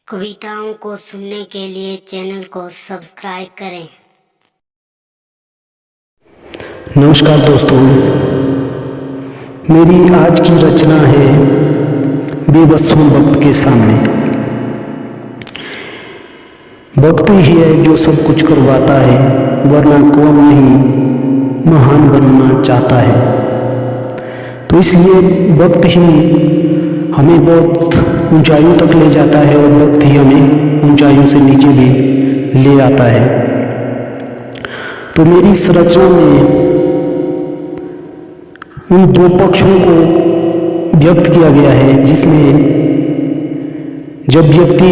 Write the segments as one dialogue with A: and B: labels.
A: कविताओं को सुनने के लिए चैनल को सब्सक्राइब करें।
B: नमस्कार दोस्तों, मेरी आज की रचना है बेबस हूँ वक्त के सामने। वक्त ही है जो सब कुछ करवाता है, वरना कौन नहीं महान बनना चाहता है। तो इसलिए वक्त ही हमें बहुत ऊंचाइयों तक ले जाता है और वक्त ही हमें ऊंचाइयों से नीचे भी ले आता है। तो मेरी इस रचना में उन दो पक्षों को व्यक्त किया गया है, जिसमें जब व्यक्ति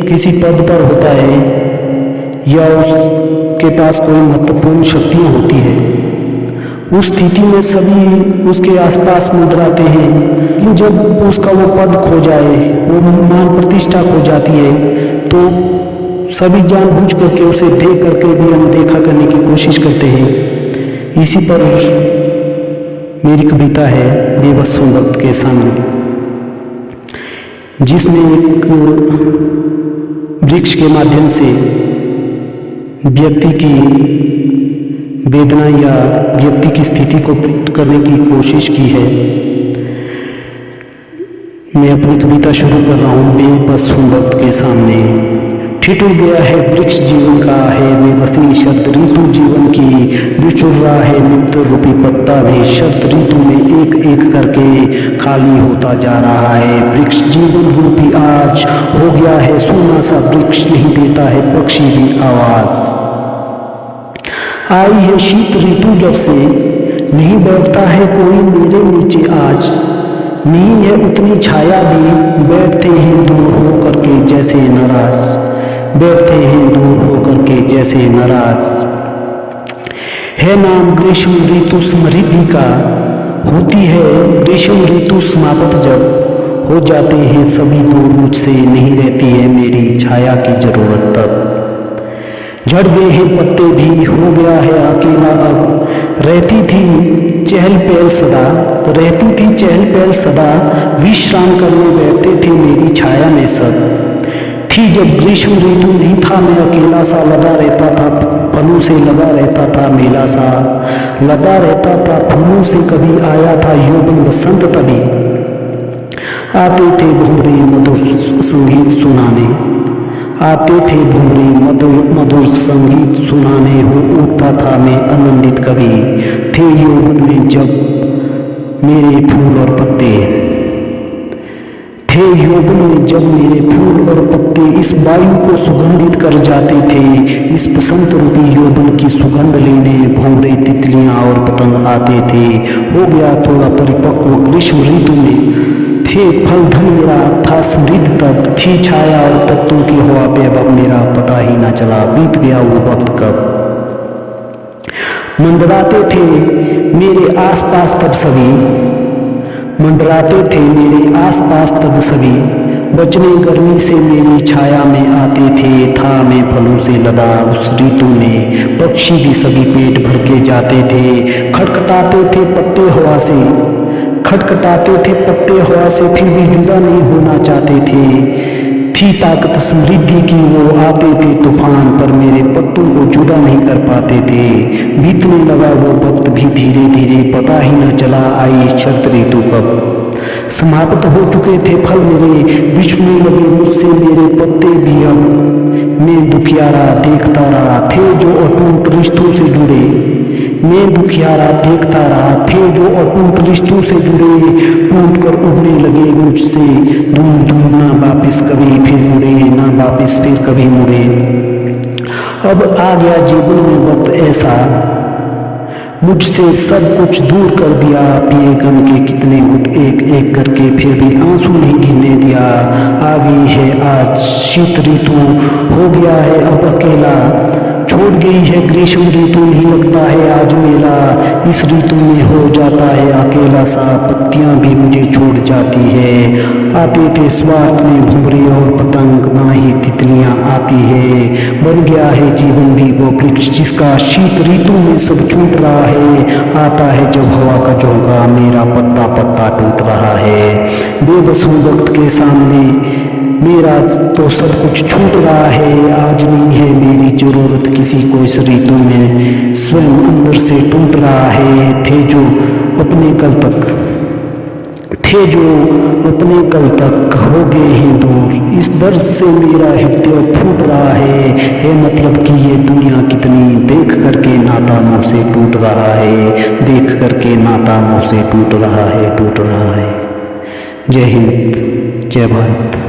B: किसी पद पर होता है या उसके पास कोई महत्वपूर्ण शक्तियाँ होती है, उस स्थिति में सभी उसके आसपास मंडराते हैं। कि जब उसका वो पद खो जाए, वो मान प्रतिष्ठा खो जाती है, तो सभी जानबूझ करके उसे देख करके भी अनदेखा करने की कोशिश करते हैं। इसी पर मेरी कविता है बेबस हूँ वक्त के सामने, जिसमें एक वृक्ष के माध्यम से व्यक्ति की वेदना या व्यक्ति की स्थिति को व्यक्त करने की कोशिश की है। मैं अपनी कविता शुरू कर रहा हूँ। बेबस हूँ वक्त के सामने, ठिठुर गया है वृक्ष जीवन का, है बेबसी शब्द ऋतु जीवन की, बिछुड़ रहा है मित्र रूपी पत्ता भी, शब्द ऋतु में एक एक करके खाली होता जा रहा है। वृक्ष जीवन रूपी आज हो गया है सोना सा वृक्ष, नहीं देता है पक्षी भी आवाज। आई है शीत ऋतु जब से, नहीं बैठता है कोई मेरे नीचे आज, नहीं है उतनी छाया भी, बैठते हैं दूर हो करके जैसे नाराज, बैठते हैं दूर हो करके जैसे नाराज। है नाम ग्रीष्म ऋतु समृद्धि का, होती है ग्रीष्म ऋतु समाप्त जब, हो जाते हैं सभी दूर मुझसे, नहीं रहती है मेरी छाया की जरूरत तब। झड़ गए हैं पत्ते भी, हो गया है अकेला अब, रहती थी चहल पहल सदा, रहती थी चहल पहल सदा, विश्राम करने बैठते थे मेरी छाया में सब। थी जब ग्रीष्म ऋतु नहीं था मैं अकेला सा, लगा रहता था फलों से, लगा रहता था मेला सा, लगा रहता था फूलों से। कभी आया था यौवन बसंत तभी, आते थे भूमरे मधुर संगीत सुनाने, आते थे भूमरे मधुर संगीत सुनाने। हो उठता था मैं आनंदित कभी, थे यौवन में जब मेरे फूल और पत्ते, थे यौवन में जब मेरे फूल और पत्ते, इस वायु को सुगंधित कर जाते थे, इस बसंत रूपी यौवन की सुगंध लेने भौरे तितलियां और पतंग आते थे। हो गया थोड़ा परिपक्व ग्रीष्म ऋतु में, थे फल धन मेरा था समृद्ध तब, थी छाया और पत्तों की हवा पे अब मेरा पता ही ना चला, बीत गया वो वक्त कब। मंडराते थे मेरे आसपास तब सभी, मंडराते थे मेरे आसपास तब सभी, बचने गर्मी से मेरी छाया में आते थे। था मैं फलों से लदा उस ऋतु में, पक्षी भी सभी पेट भर के जाते थे। खटखटाते थे पत्ते हवा से, खटखटाते थे पत्ते हवा से, फिर भी जुदा नहीं होना चाहते थे। थी ताकत समृद्धि की, वो आते थे तूफान पर, मेरे पत्तों को जुदा नहीं कर पाते थे। बीतने लगा वो वक्त भी धीरे धीरे, पता ही न चला आई शरद ऋतु कब। समाप्त हो चुके थे फल मेरे, बिछड़ने लगे मुझसे मेरे पत्ते भी अब। मैं दुखियारा देखता रहा, थे जो अटूट रिश्तों से जुड़े, मैं दुखियारा देखता रहा, थे जो अटूट रिश्तों से जुड़े, टूट कर उड़ने लगे मुझसे दूर दूर, ना वापिस कभी फिर मुड़े, ना वापिस फिर कभी मुड़े। अब आ गया जीवन में वक्त ऐसा, मुझसे सब कुछ दूर कर दिया, पिए गम के कितने घुट एक एक करके, फिर भी आंसू नहीं गिरने दिया। आ गई है आज शीत ऋतु, हो गया है अब अकेला, छोड़ गई है ग्रीष्म ऋतु, नहीं लगता है आज मेला, इस ऋतु में हो जाता है अकेला सा, पत्तियां भी मुझे छोड़ जाती है। आते थे स्वार्थ में भूमरे और पतंग, ना ही तितलियां आती है। बन गया है जीवन भी वो वृक्ष, जिसका शीत ऋतु में सब छूट रहा है। आता है जब हवा का झोंका, मेरा पत्ता पत्ता टूट रहा है। बेबस हूँ वक्त के सामने, मेरा तो सब कुछ छूट रहा है, आज नहीं है मेरी जरूरत किसी को इस ऋतु में, स्वयं अंदर से टूट रहा है। थे जो अपने कल तक हो गए हैं दूर, इस दर्द से मेरा हृदय फूट रहा है मतलब कि ये दुनिया कितनी, देख करके नाता मुँह से टूट रहा है, देख करके नाता मुँह से टूट रहा है। जय हिंद, जय भारत।